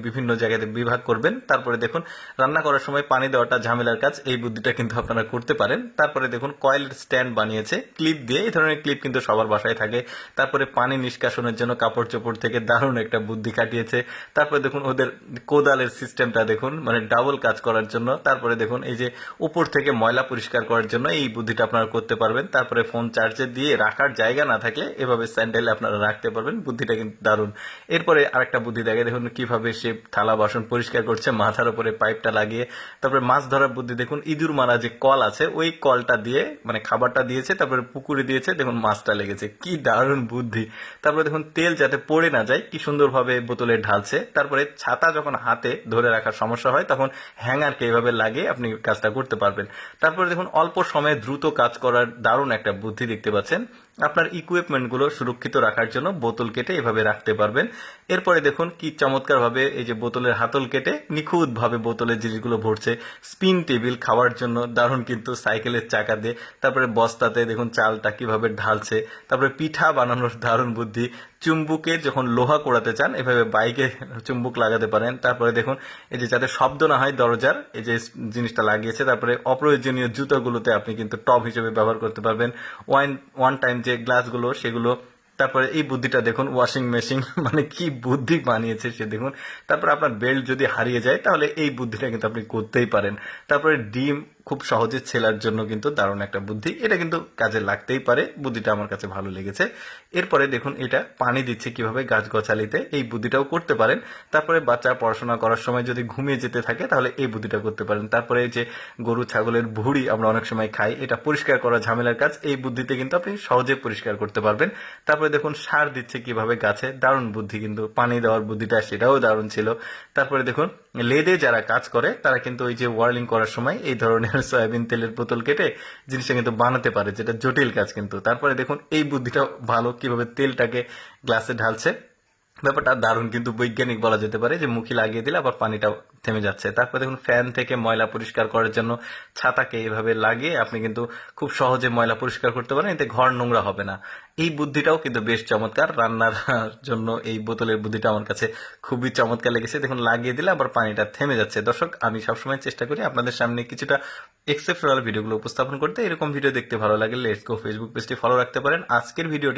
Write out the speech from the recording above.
বিভিন্ন জায়গাতে বিভাগ করবেন। তারপরে দেখুন রান্না করার সময় পানি দেওয়াটা ঝামেলার কাজ, এই বুদ্ধিটা কিন্তু আপনারা করতে পারেন। তারপরে দেখুন কয়েল স্ট্যান্ড বানিয়েছে ক্লিপ দিয়ে, এই ধরনের ক্লিপ কিন্তু সবার বাসায় থাকে। তারপরে পানি নিষ্কাশনের জন্য কাপড় চোপড় থেকে দারুণ একটা বুদ্ধি কাটিয়েছে। তারপরে দেখুন ওদের কোদালের সিস্টেমটা দেখুন, মানে ডাবল কাজ করার জন্য। তারপরে দেখুন এই যে উপর থেকে ময়লা পরিষ্কার করার জন্য এই বুদ্ধিটা আপনারা করতে পারবেন। তারপরে ফোন চার্জে দিয়ে রাখার জায়গা না থাকলে এভাবে স্যান্ডেল আপনারা রাখতে পারবেন, বুদ্ধিটা কিন্তু দারুণ। এরপরে আরেকটা বুদ্ধি দেখে দেখুন কিভাবে সে থালা বাসন পরিষ্কার করছে মাথার উপরে পাইপটা লাগিয়ে। তারপরে মাছ ধরার বুদ্ধি দেখুন, ইঁদুর মারা যে কল আছে ওই কলটা দিয়ে মানে খাবারটা দিয়েছে, তারপরে পুকুরে দিয়েছে, দেখুন মাছটা লেগেছে, কি দারুণ বুদ্ধি। তারপরে দেখুন তেল যাতে পড়ে না যায় কি সুন্দরভাবে বোতলে ঢালছে। তারপরে ছাতা যখন হাতে ধরে রাখার সমস্যা হয় তখন হ্যাঙ্গারকে এইভাবে লাগিয়ে আপনি কাজটা করতে পারবেন। তারপরে দেখুন অল্প সময়ে দ্রুত কাজ করার দারুণ একটা বুদ্ধি দেখতে পাচ্ছেন। আপনার ইকুইপমেন্টগুলো সুরক্ষিত রাখার জন্য বোতল কেটে এভাবে রাখতে পারবেন। এরপরে দেখুন কি চমৎকার ভাবে এই যে বোতলের হাতল কেটে নিখুঁত ভাবে বোতলের জিনিসগুলো ভরছে। স্পিন টেবিল খাওয়ার জন্য দারুণ কিন্তু সাইকেলের চাকা দিয়ে। তারপরে বস্তাতে দেখুন চালটা কিভাবে ঢালছে। তারপরে পিঠা বানানোর দারুণ বুদ্ধি। চুম্বুকে যখন লোহা কোড়াতে চান এভাবে বাইকে চুম্বুক লাগাতে পারেন। তারপরে দেখুন এই যে যাতে শব্দ না হয় দরজার এই যে জিনিসটা লাগিয়েছে। তারপরে অপ্রয়োজনীয় জুতোগুলোতে আপনি কিন্তু টপ হিসেবে ব্যবহার করতে পারবেন। ওয়ান টাইম যে গ্লাসগুলো সেগুলো। তারপরে এই বুদ্ধিটা দেখুন ওয়াশিং মেশিন, মানে কি বুদ্ধি বানিয়েছে সে দেখুন। তারপরে আপনার বেল্ট যদি হারিয়ে যায় তাহলে এই বুদ্ধিটা কিন্তু আপনি করতেই পারেন। তারপরে ডিম খুব সহজে ছেলার জন্য কিন্তু দারুণ একটা বুদ্ধি, এটা কিন্তু কাজে লাগতেই পারে, বুদ্ধিটা আমার কাছে ভালো লেগেছে। এরপরে দেখুন এটা পানি দিচ্ছে কিভাবে গাছগাছালিতে, এই বুদ্ধিটাও করতে পারেন। তারপরে বাচ্চা পড়াশোনা করার সময় যদি ঘুমিয়ে যেতে থাকে তাহলে এই বুদ্ধিটা করতে পারেন। তারপরে এই যে গরু ছাগলের ভুঁড়ি আমরা অনেক সময় খাই, এটা পরিষ্কার করা ঝামেলার কাজ, এই বুদ্ধিতে কিন্তু আপনি সহজে পরিষ্কার করতে পারবেন। তারপরে দেখুন সার দিচ্ছে কিভাবে গাছে, দারুণ বুদ্ধি কিন্তু। পানি দেওয়ার বুদ্ধিটা সেটাও দারুণ ছিল। তারপরে দেখুন লেদে যারা কাজ করে তারা কিন্তু ওই যে ওয়ার্লিং করার সময় এই ধরনের সয়াবিন তেলের বোতল কেটে জিনিসটা কিন্তু বানাতে পারে, যেটা জটিল কাজ কিন্তু। তারপরে দেখুন এই বুদ্ধিটা ভালো, কিভাবে তেলটাকে গ্লাসে ঢালছে, ব্যাপারটা দারুণ কিন্তু বৈজ্ঞানিক বলা যেতে পারে, যে মুখে লাগিয়ে দিলে আবার পানিটা থেমে যাচ্ছে। তারপর দেখুন ফ্যান থেকে ময়লা পরিষ্কার করার জন্য ছাতাকে এভাবে লাগিয়ে আপনি কিন্তু খুব সহজে ময়লা পরিষ্কার করতে পারেন, এতে ঘর নোংরা হবে না। এই বুদ্ধিটাও কিন্তু বেশ চমৎকার। রান্নার জন্য এই বোতলের বুদ্ধিটা আমার কাছে খুবই চমৎকার লেগেছে। দেখুন লাগিয়ে দিলে আবার পানিটা থেমে যাচ্ছে। দর্শক আমি সবসময় চেষ্টা করি আপনাদের সামনে কিছুটা এক্সেপশনাল ভিডিওগুলো উপস্থাপন করতে। এরকম ভিডিও দেখতে ভালো লাগলে লেটস গো ফেসবুক পেজটি ফলো রাখতে পারেন। আজকের ভিডিওটি